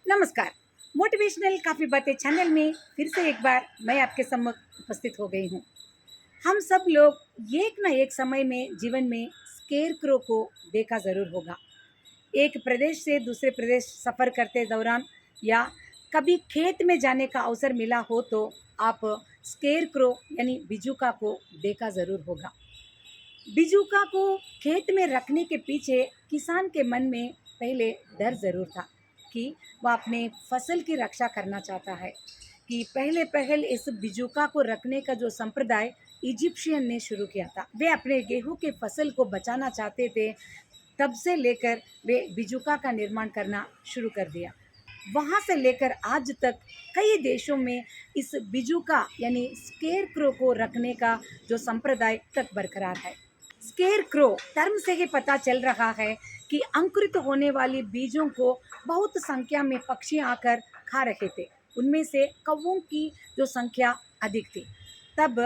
नमस्कार। मोटिवेशनल काफ़ी बातें चैनल में फिर से एक बार मैं आपके सम्मुख उपस्थित हो गई हूँ। हम सब लोग एक ना एक समय में जीवन में स्केरक्रो को देखा ज़रूर होगा। एक प्रदेश से दूसरे प्रदेश सफ़र करते दौरान या कभी खेत में जाने का अवसर मिला हो तो आप स्केरक्रो यानी बिजूका को देखा ज़रूर होगा। बिजूका को खेत में रखने के पीछे किसान के मन में पहले डर ज़रूर था कि वह अपने फसल की रक्षा करना चाहता है। कि पहले पहल इस बिजूका को रखने का जो संप्रदाय इजिप्शियन ने शुरू किया था, वे अपने गेहूं के फसल को बचाना चाहते थे। तब से लेकर वे बिजूका का निर्माण करना शुरू कर दिया। वहाँ से लेकर आज तक कई देशों में इस बिजूका यानी स्केरक्रो को रखने का जो संप्रदाय तक बरकरार है। स्केरक्रो टर्म से ही पता चल रहा है कि अंकुरित होने वाली बीजों को बहुत संख्या में पक्षी आकर खा रहे थे। उनमें से कौवों की जो संख्या अधिक थी। तब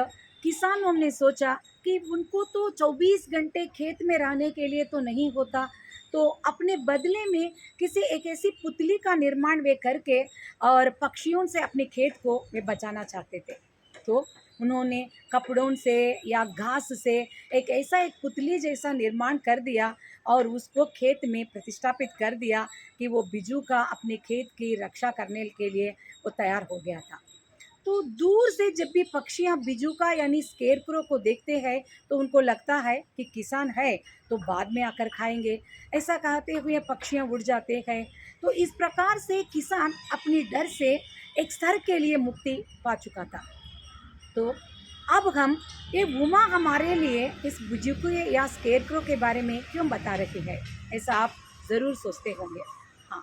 किसानों ने सोचा कि उनको तो 24 घंटे खेत में रहने के लिए तो नहीं होता, तो अपने बदले में किसी एक ऐसी पुतली का निर्माण वे करके और पक्षियों से अपने खेत को वे बचाना चाहते थे। तो उन्होंने कपड़ों से या घास से एक पुतली जैसा निर्माण कर दिया और उसको खेत में प्रतिष्ठापित कर दिया कि वो बिजू का अपने खेत की रक्षा करने के लिए वो तैयार हो गया था। तो दूर से जब भी पक्षियाँ बिजूका यानी स्केरक्रो को देखते हैं तो उनको लगता है कि किसान है तो बाद में आकर खाएंगे, ऐसा कहते हुए पक्षियाँ उड़ जाते हैं। तो इस प्रकार से किसान अपनी डर से एक स्तर के लिए मुक्ति पा चुका था। तो अब हम ये वुमा हमारे लिए इस बिजूके या स्केरक्रो के बारे में क्यों बता रही है, ऐसा आप ज़रूर सोचते होंगे। हाँ,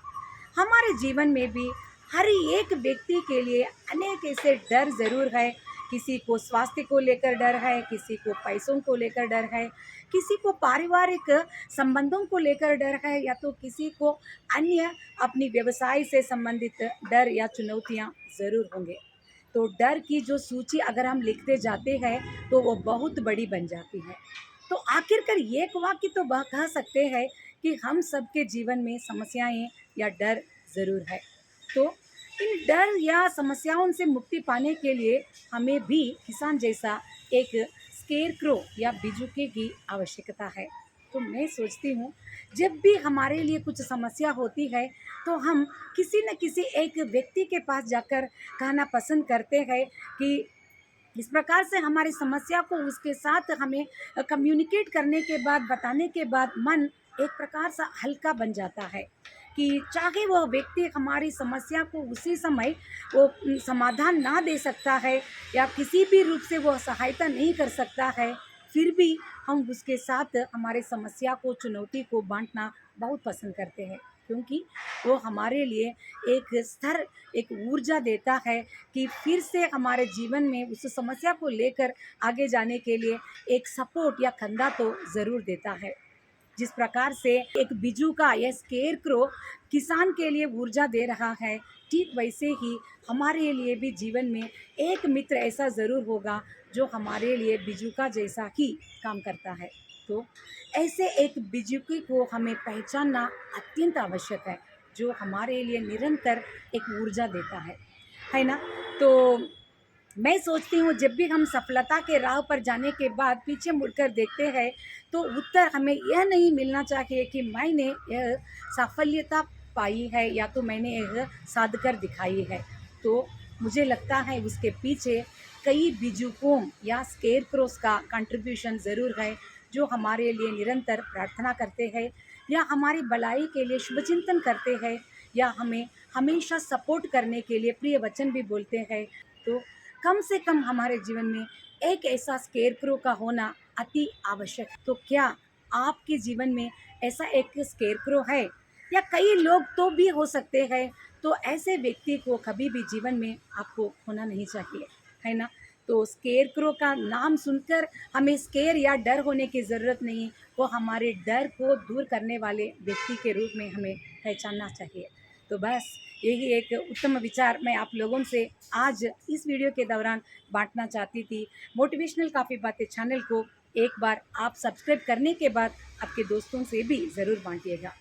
हमारे जीवन में भी हर एक व्यक्ति के लिए अनेक ऐसे डर ज़रूर है। किसी को स्वास्थ्य को लेकर डर है, किसी को पैसों को लेकर डर है, किसी को पारिवारिक संबंधों को लेकर डर है, या तो किसी को अन्य अपनी व्यवसाय से संबंधित डर या चुनौतियाँ ज़रूर होंगे। तो डर की जो सूची अगर हम लिखते जाते हैं तो वो बहुत बड़ी बन जाती है। तो आखिरकार एक वाक्य तो कह सकते हैं कि हम सबके जीवन में समस्याएं या डर ज़रूर है। तो इन डर या समस्याओं से मुक्ति पाने के लिए हमें भी किसान जैसा एक स्केरक्रो या बिजुके की आवश्यकता है। तो मैं सोचती हूँ जब भी हमारे लिए कुछ समस्या होती है तो हम किसी न किसी एक व्यक्ति के पास जाकर कहना पसंद करते हैं कि इस प्रकार से हमारी समस्या को उसके साथ हमें कम्युनिकेट करने के बाद, बताने के बाद मन एक प्रकार सा हल्का बन जाता है कि चाहे वह व्यक्ति हमारी समस्या को उसी समय वो समाधान ना दे सकता है या किसी भी रूप से वह सहायता नहीं कर सकता है, फिर भी हम उसके साथ हमारे समस्या को, चुनौती को बांटना बहुत पसंद करते हैं। क्योंकि वो हमारे लिए एक स्तर, एक ऊर्जा देता है कि फिर से हमारे जीवन में उस समस्या को लेकर आगे जाने के लिए एक सपोर्ट या कंधा तो ज़रूर देता है। जिस प्रकार से एक बिजूका या स्केरक्रो किसान के लिए ऊर्जा दे रहा है, ठीक वैसे ही हमारे लिए भी जीवन में एक मित्र ऐसा ज़रूर होगा जो हमारे लिए बिजूका जैसा ही काम करता है। तो ऐसे एक बिजूके को हमें पहचानना अत्यंत आवश्यक है, जो हमारे लिए निरंतर एक ऊर्जा देता है ना? तो मैं सोचती हूँ जब भी हम सफलता के राह पर जाने के बाद पीछे मुड़कर देखते हैं तो उत्तर हमें यह नहीं मिलना चाहिए कि मैंने यह सफलता पाई है या तो मैंने यह साध कर दिखाई है। तो मुझे लगता है उसके पीछे कई बिजुकों या स्केरक्रोस का कंट्रीब्यूशन ज़रूर है, जो हमारे लिए निरंतर प्रार्थना करते हैं या हमारी भलाई के लिए शुभचिंतन करते हैं या हमें हमेशा सपोर्ट करने के लिए प्रिय वचन भी बोलते हैं। तो कम से कम हमारे जीवन में एक ऐसा स्केरक्रो का होना अति आवश्यक है। तो क्या आपके जीवन में ऐसा एक स्केरक्रो है या कई लोग तो भी हो सकते हैं? तो ऐसे व्यक्ति को कभी भी जीवन में आपको होना नहीं चाहिए, है ना? तो स्केरक्रो का नाम सुनकर हमें स्केर या डर होने की ज़रूरत नहीं, वो हमारे डर को दूर करने वाले व्यक्ति के रूप में हमें पहचानना चाहिए। तो बस यही एक उत्तम विचार मैं आप लोगों से आज इस वीडियो के दौरान बांटना चाहती थी। मोटिवेशनल काफ़ी बातें चैनल को एक बार आप सब्सक्राइब करने के बाद आपके दोस्तों से भी ज़रूर बांटिएगा।